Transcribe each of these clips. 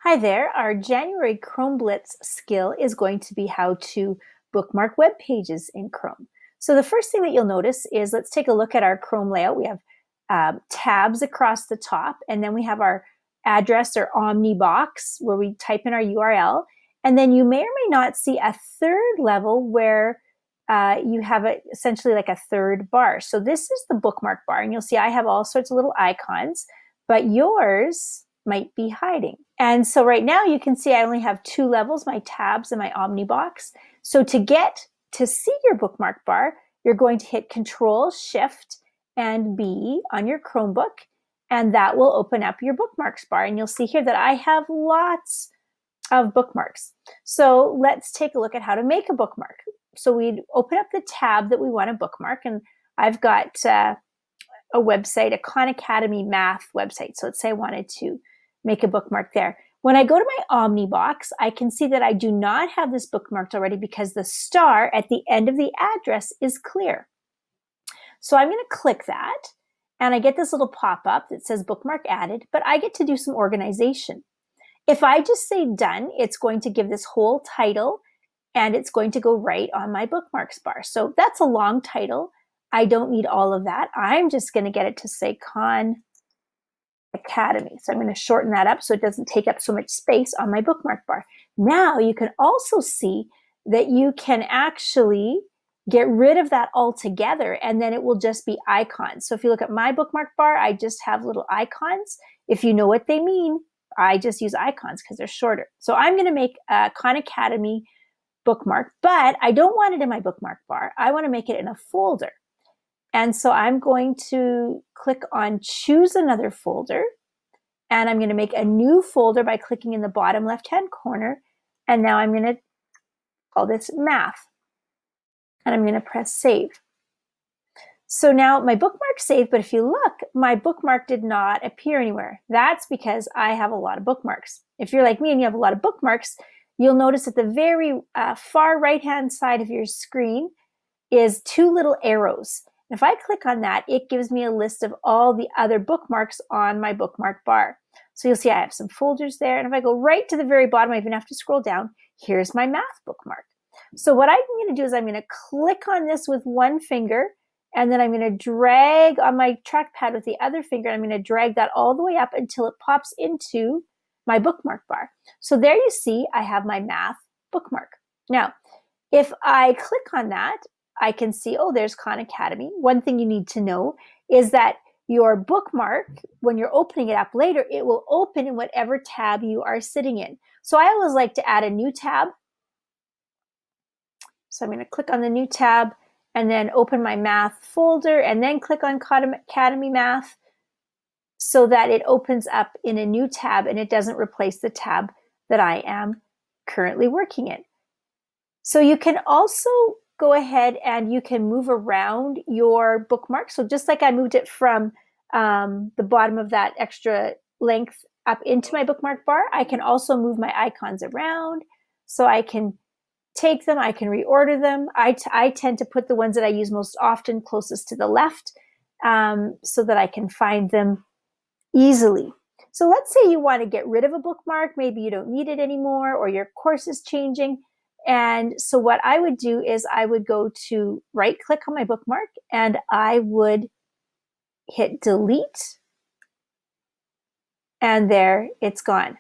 Hi there. Our January Chrome Blitz skill is going to be how to bookmark web pages in Chrome. So the first thing that you'll notice is, let's take a look at our Chrome layout. We have tabs across the top, and then we have our address or Omni box where we type in our URL. And then you may or may not see a third level where you have essentially like a third bar. So this is the bookmark bar, and you'll see I have all sorts of little icons, but yours might be hiding. And so right now you can see I only have two levels, my tabs and my Omni box. So to get to see your bookmark bar, you're going to hit Control Shift and B on your Chromebook, and that will open up your bookmarks bar. And you'll see here that I have lots of bookmarks. So let's take a look at how to make a bookmark. So we'd open up the tab that we want to bookmark, and I've got a website, a Khan Academy math website. So let's say I wanted to make a bookmark there. When I go to my Omni box, I can see that I do not have this bookmarked already because the star at the end of the address is clear. So I'm going to click that, and I get this little pop-up that says bookmark added, but I get to do some organization. If I just say done, it's going to give this whole title, and it's going to go right on my bookmarks bar. So that's a long title. I don't need all of that. I'm just going to get it to say Khan Academy. So I'm going to shorten that up so it doesn't take up so much space on my bookmark bar. Now you can also see that you can actually get rid of that altogether, and then it will just be icons. So if you look at my bookmark bar, I just have little icons. If you know what they mean, I just use icons because they're shorter. So I'm going to make a Khan Academy bookmark, but I don't want it in my bookmark bar. I want to make it in a folder. And so I'm going to click on choose another folder, and I'm going to make a new folder by clicking in the bottom left-hand corner. And now I'm going to call this math, and I'm going to press save. So now my bookmark's saved, but if you look, my bookmark did not appear anywhere. That's because I have a lot of bookmarks. If you're like me and you have a lot of bookmarks, you'll notice at the very far right-hand side of your screen is two little arrows. If I click on that, it gives me a list of all the other bookmarks on my bookmark bar. So you'll see I have some folders there. And if I go right to the very bottom, I even have to scroll down. Here's my math bookmark. So what I'm going to do is I'm going to click on this with one finger, and then I'm going to drag on my trackpad with the other finger. And I'm going to drag that all the way up until it pops into my bookmark bar. So there you see I have my math bookmark. Now, if I click on that, I can see, oh, there's Khan Academy. One thing you need to know is that your bookmark, when you're opening it up later, it will open in whatever tab you are sitting in. So I always like to add a new tab. So I'm going to click on the new tab and then open my math folder and then click on Khan Academy Math so that it opens up in a new tab and it doesn't replace the tab that I am currently working in. So you can also go ahead and you can move around your bookmark. So just like I moved it from the bottom of that extra length up into my bookmark bar, I can also move my icons around. So I can take them, I can reorder them. I tend to put the ones that I use most often closest to the left so that I can find them easily. So let's say you want to get rid of a bookmark, maybe you don't need it anymore, or your course is changing. And so what I would do is I would go to right click on my bookmark and I would hit delete, and there it's gone.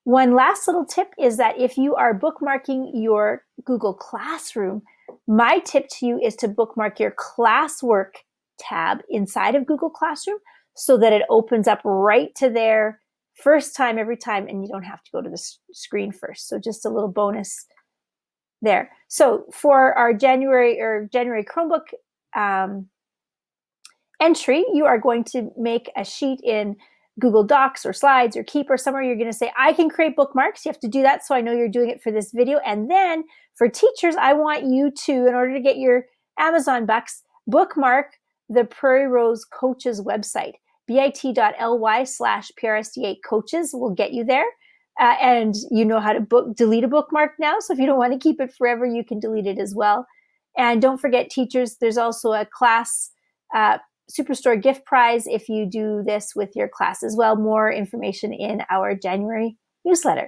One last little tip is that if you are bookmarking your Google Classroom, my tip to you is to bookmark your Classwork tab inside of Google Classroom so that it opens up right to there first time every time, and you don't have to go to the screen first. So just a little bonus there. So for our January Chromebook entry, you are going to make a sheet in Google Docs or Slides or Keep or somewhere. You're going to say, I can create bookmarks. You have to do that so I know you're doing it for this video. And then for teachers, I want you to, in order to get your Amazon bucks, bookmark the Prairie Rose Coaches website. bit.ly/PRSD8 coaches will get you there. And you know how to delete a bookmark now. So if you don't want to keep it forever, you can delete it as well. And don't forget, teachers, there's also a class Superstore gift prize if you do this with your class as well. More information in our January newsletter.